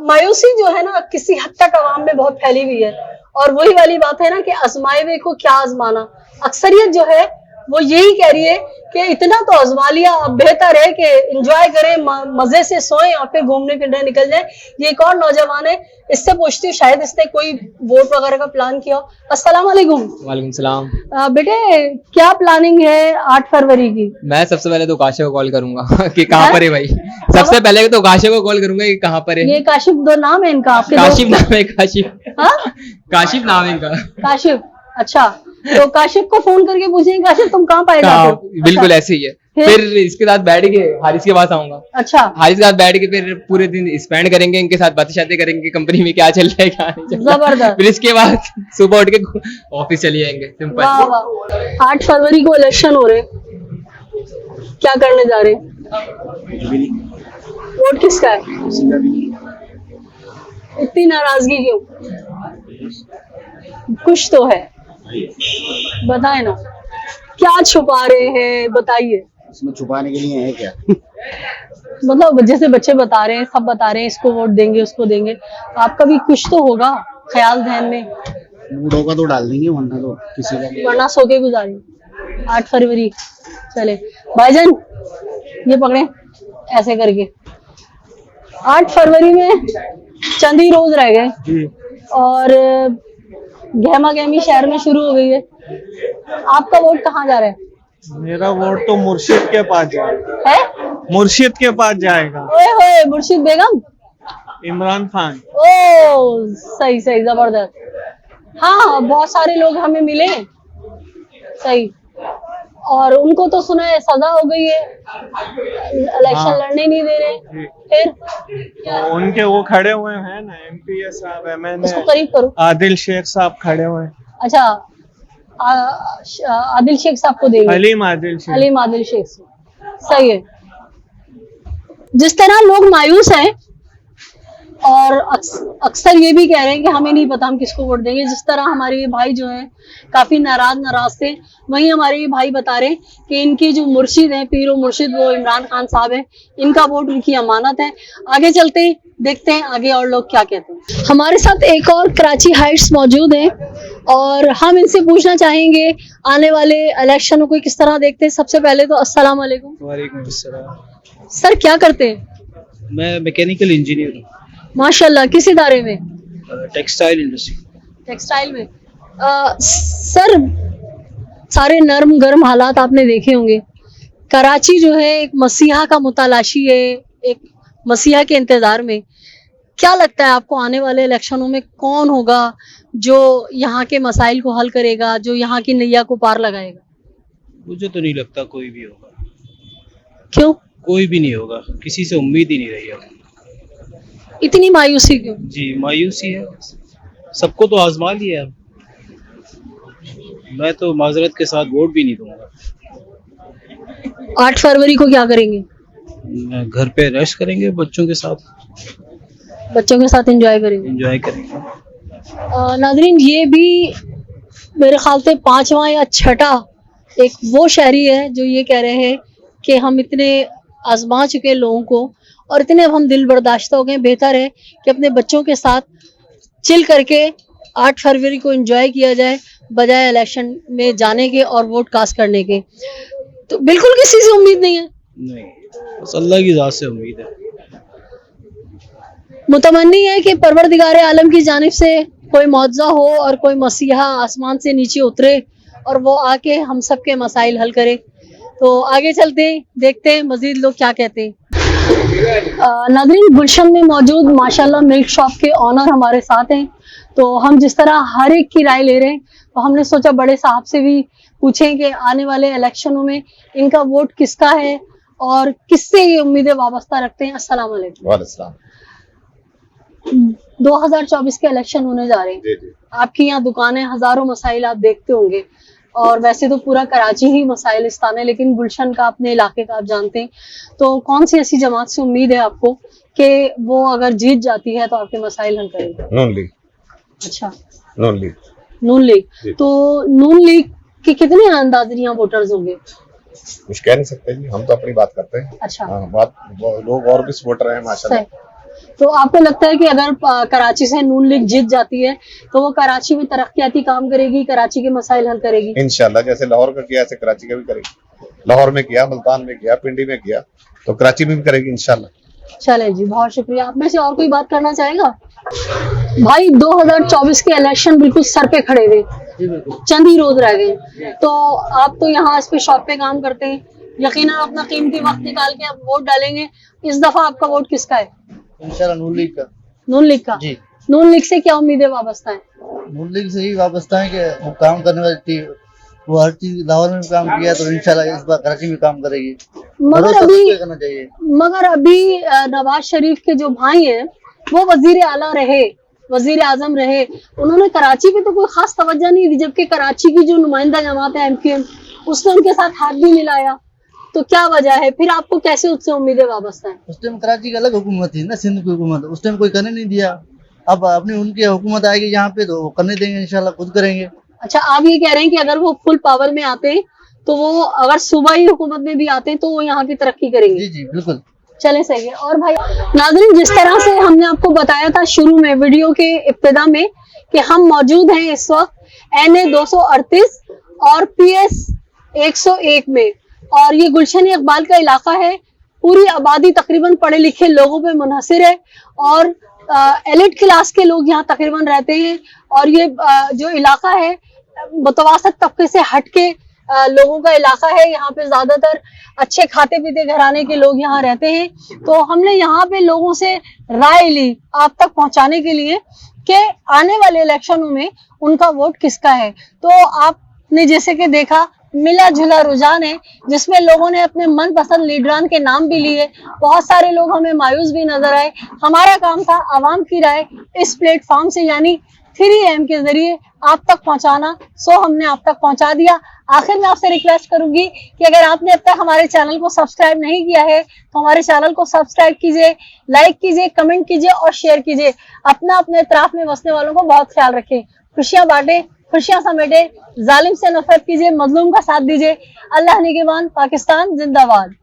मायूसी जो है ना किसी हद तक आवाम में बहुत फैली हुई है, और वही वाली बात है ना कि आजमाए हुए को क्या आजमाना। अक्सरियत जो है वो यही कह रही है कि इतना तो आजमा लिया, अब बेहतर है कि एंजॉय करें, मजे से सोएं और फिर घूमने फिरने निकल जाएं। ये एक और नौजवान है, इससे पूछती हूँ, शायद इसने कोई वोट वगैरह का प्लान किया हो। अस्सलाम वालेकुम। वालेकुम सलाम। बेटे, क्या प्लानिंग है 8 फरवरी की? मैं सबसे पहले तो काशिफ को कॉल करूंगा कि कहाँ पर है भाई। सबसे पहले तो काशिफ को कॉल करूंगा कि कहाँ पर है। ये काशिफ दो नाम है इनका? आपके काशिफ नाम है, काशिफ। हाँ? काशिफ नाम है इनका। काशिफ, अच्छा। तो काशिफ को फोन करके पूछेंगे काशिफ तुम कहाँ पाए जाते हो? बिल्कुल ऐसे ही है। फिर इसके साथ बैठ के हारिस के पास आऊंगा। अच्छा, हारिस के साथ बैठ के फिर पूरे दिन स्पेंड करेंगे, इनके साथ बातें शातें करेंगे, कंपनी में क्या चल रहा है क्या नहीं चल रहा है। जबरदस्त। फिर इसके बाद सुबह उठ के ऑफिस चले जाएंगे, सिंपल। वाह वाह। 8 फरवरी को इलेक्शन हो रहे, क्या करने जा रहे? वोट किसका है? इतनी नाराजगी क्यों? कुछ तो है, बताए ना, क्या छुपा रहे हैं, बताइए। उसमें छुपाने के लिए है क्या? मतलब जैसे बच्चे बता रहे हैं, सब बता रहे हैं इसको वोट देंगे उसको देंगे, आपका भी कुछ तो होगा ख्याल ध्यान में? मूड होगा तो डाल देंगे, वरना तो किसी का। वरना सो के गुजारें। 8 फरवरी चले भाईजान, ये पकड़े ऐसे करके। 8 फरवरी में चंद ही रोज रह गए और गहमा गहमी शहर में शुरू हो गई है। आपका वोट कहाँ जा रहा है? मेरा वोट तो मुर्शिद के पास जाएगा। है? मुर्शिद के पास जाएगा। ओए होए, मुर्शिद बेगम, इमरान खान। ओ सही सही, जबरदस्त। हाँ, बहुत सारे लोग हमें मिले, सही, और उनको तो सुना है सजा हो गई है, इलेक्शन लड़ने नहीं दे रहे। फिर तो उनके वो खड़े हुए हैं ना, एमपीए साहब, एमएनए, इसको करीब करो, आदिल शेख साहब खड़े हुए हैं। अच्छा, आदिल शेख साहब को देंगे। हलीम आदिल शेख। हलीम आदिल शेख, सही है। जिस तरह लोग मायूस हैं और अक्सर ये भी कह रहे हैं कि हमें नहीं पता हम किसको वोट देंगे, जिस तरह हमारे ये भाई जो हैं काफी नाराज थे, वहीं हमारे ये भाई बता रहे हैं कि इनके जो मुर्शिद हैं, पीरो मुर्शिद, वो इमरान खान साहब हैं, इनका वोट उनकी अमानत है। आगे चलते हैं, देखते हैं आगे और लोग क्या कहते हैं। हमारे साथ एक और कराची हाइट्स मौजूद हैं और हम इनसे पूछना चाहेंगे आने वाले इलेक्शनों को किस तरह देखते हैं। सबसे पहले तो अस्सलाम वालेकुम। वालेकुम अस्सलाम। सर, क्या करते हैं? मैं मैकेनिकल इंजीनियर हूँ। माशाल्लाह, किस इदारे में? Textile industry. टेक्सटाइल में। सर, सारे नर्म गर्म हालात आपने देखे होंगे। कराची जो है एक मसीहा का मुतलाशी है, एक मसीहा के इंतजार में। क्या लगता है आपको आने वाले इलेक्शनों में कौन होगा जो यहाँ के मसाइल को हल करेगा, जो यहाँ की नैया को पार लगाएगा? मुझे तो नहीं लगता कोई भी होगा। क्यों? कोई भी नहीं होगा, किसी से उम्मीद ही नहीं रही है। इतनी मायूसी क्यों? जी, मायूसी है, सबको तो आजमा लिया है। मैं तो माजरत के साथ वोट भी नहीं दूंगा। 8 फरवरी को क्या करेंगे? घर पे रेस्ट करेंगे, बच्चों के साथ एंजॉय करेंगे। नाज़रीन, ये भी मेरे ख्याल से 5वां या 6ठा एक वो शहरी है जो ये कह रहे हैं कि हम इतने आजमा चुके लोगों को और इतने अब हम दिल बर्दाश्त हो गए, बेहतर है कि अपने बच्चों के साथ चिल करके 8 फरवरी को एंजॉय किया जाए, बजाय इलेक्शन में जाने के और वोट कास्ट करने के। तो बिल्कुल किसी से उम्मीद नहीं है? नहीं, बस अल्लाह की ज़ात से उम्मीद है। मुतमन्नी है कि परवरदिगार आलम की जानिब से कोई मौजज़ा हो और कोई मसीहा आसमान से नीचे उतरे और वो आके हम सब के मसाइल हल करे। तो आगे चलते हैं, देखते हैं मजीद लोग क्या कहते हैं। नाज़रीन, गुलशन में मौजूद माशाल्लाह मिल्क शॉप के ऑनर हमारे साथ हैं। तो हम जिस तरह हर एक की राय ले रहे हैं, तो हमने सोचा बड़े साहब से भी पूछें कि आने वाले इलेक्शनों में इनका वोट किसका है और किससे ये उम्मीदें वाबस्ता रखते हैं। अस्सलाम वालेकुम। वालेकुम। 2024 के इलेक्शन होने जा रहे हैं। आपकी यहाँ दुकानें, हजारों मसाइल आप देखते होंगे और वैसे तो पूरा कराची ही मसाइलिस्तान है, लेकिन गुलशन का, अपने इलाके का आप जानते हैं। तो कौन सी ऐसी जमात से उम्मीद है आपको कि वो अगर जीत जाती है तो आपके मसाइल हल करेगी? नून लीग। अच्छा, नून लीग। नून लीग। तो नून लीग के कितने अंदाज़े यहाँ वोटर्स होंगे? कुछ कह नहीं सकते जी, हम तो अपनी बात करते हैं। अच्छा। बात लोग और भी वोटर हैं माशाल्लाह। तो आपको लगता है कि अगर कराची से नून लीग जीत जाती है तो वो कराची में तरक्याती काम करेगी, कराची के मसाइल हल करेगी? इंशाल्लाह, जैसे लाहौर का किया ऐसे कराची का भी करेगी। लाहौर में किया, मुल्तान में किया, पिंडी में किया, तो कराची में भी करेगी इंशाल्लाह। चले जी, बहुत शुक्रिया। आप में से और कोई बात करना चाहेगा? भाई, 2024 के इलेक्शन बिल्कुल सर पे खड़े हुए, चंद ही रोज रह गए। तो आप तो यहाँ इस पे शॉप पे काम करते हैं, यकीनन अपना कीमती वक्त निकाल के आप वोट डालेंगे। इस दफा आपका वोट किसका है? इंशाल्लाह नून लीग का। नून लीग का जी। नून लीग से क्या उम्मीदें वाबस्ता है? नून लीग से ही वाबस्ता है कि वो काम करने वाली वो हर चीज लाहौर में काम किया तो इंशाल्लाह इस बार कराची में काम करेगी। मगर अभी नवाज शरीफ के जो भाई हैं वो वजीर आला रहे, वजीर आजम रहे, उन्होंने कराची पे तो कोई खास तवज्जो नहीं दी, जबकि कराची की जो नुमाइंदा जमात है MQM उसने उनके साथ हाथ भी मिलाया। तो क्या वजह है, फिर आपको कैसे उससे उम्मीदें वाबस्ता है? उस टाइम कराची की अलग हुकूमत थी ना, सिंध की हुकूमत, उस टाइम कोई करने नहीं दिया। अब अपनी उनकी हुकूमत आएगी यहाँ पे तो करने देंगे, इंशाल्लाह खुद करेंगे। अच्छा, आप ये कह रहे हैं कि अगर वो फुल पावर में आते हैं तो वो अगर सूबाई हुकूमत में भी आते हैं तो वो यहाँ की तरक्की करेंगे? जी जी बिल्कुल। चले सही है। और भाई नाज़रीन, जिस तरह से हमने आपको बताया था शुरू में वीडियो के इब्तिदा में कि हम मौजूद हैं इस वक्त NA 238 और PS 101 में, और ये गुलशन इकबाल का इलाका है। पूरी आबादी तकरीबन पढ़े लिखे लोगों पे मुनहसिर है और एलिट क्लास के लोग यहाँ तकरीबन रहते हैं। और ये जो इलाका है मुतवासत तबके से हटके लोगों का इलाका है। यहाँ पे ज्यादातर अच्छे खाते पीते घराने के लोग यहाँ रहते हैं। तो हमने यहाँ पे लोगों से राय ली आप तक पहुंचाने के लिए कि आने वाले इलेक्शनों में उनका वोट किसका है। तो आपने जैसे कि देखा मिला जुला रुझान है जिसमें लोगों ने अपने मनपसंद लीडरान के नाम भी लिए। बहुत सारे लोग हमें मायूस भी नजर आए। हमारा काम था आवाम की राय इस प्लेटफॉर्म से यानी 3AM के जरिए आप तक पहुंचाना, सो हमने आप तक पहुंचा दिया। आखिर में आपसे रिक्वेस्ट करूंगी कि अगर आपने अब तक हमारे चैनल को सब्सक्राइब नहीं किया है तो हमारे चैनल को सब्सक्राइब कीजिए, लाइक कीजिए, कमेंट कीजिए और शेयर कीजिए। अपने इतराफ में बसने वालों को बहुत ख्याल रखें। खुशियां बांटे, खुशियां समेटे, जालिम से नफरत कीजिए, मजलूम का साथ दीजिए। अल्लाह निगहबान, पाकिस्तान जिंदाबाद।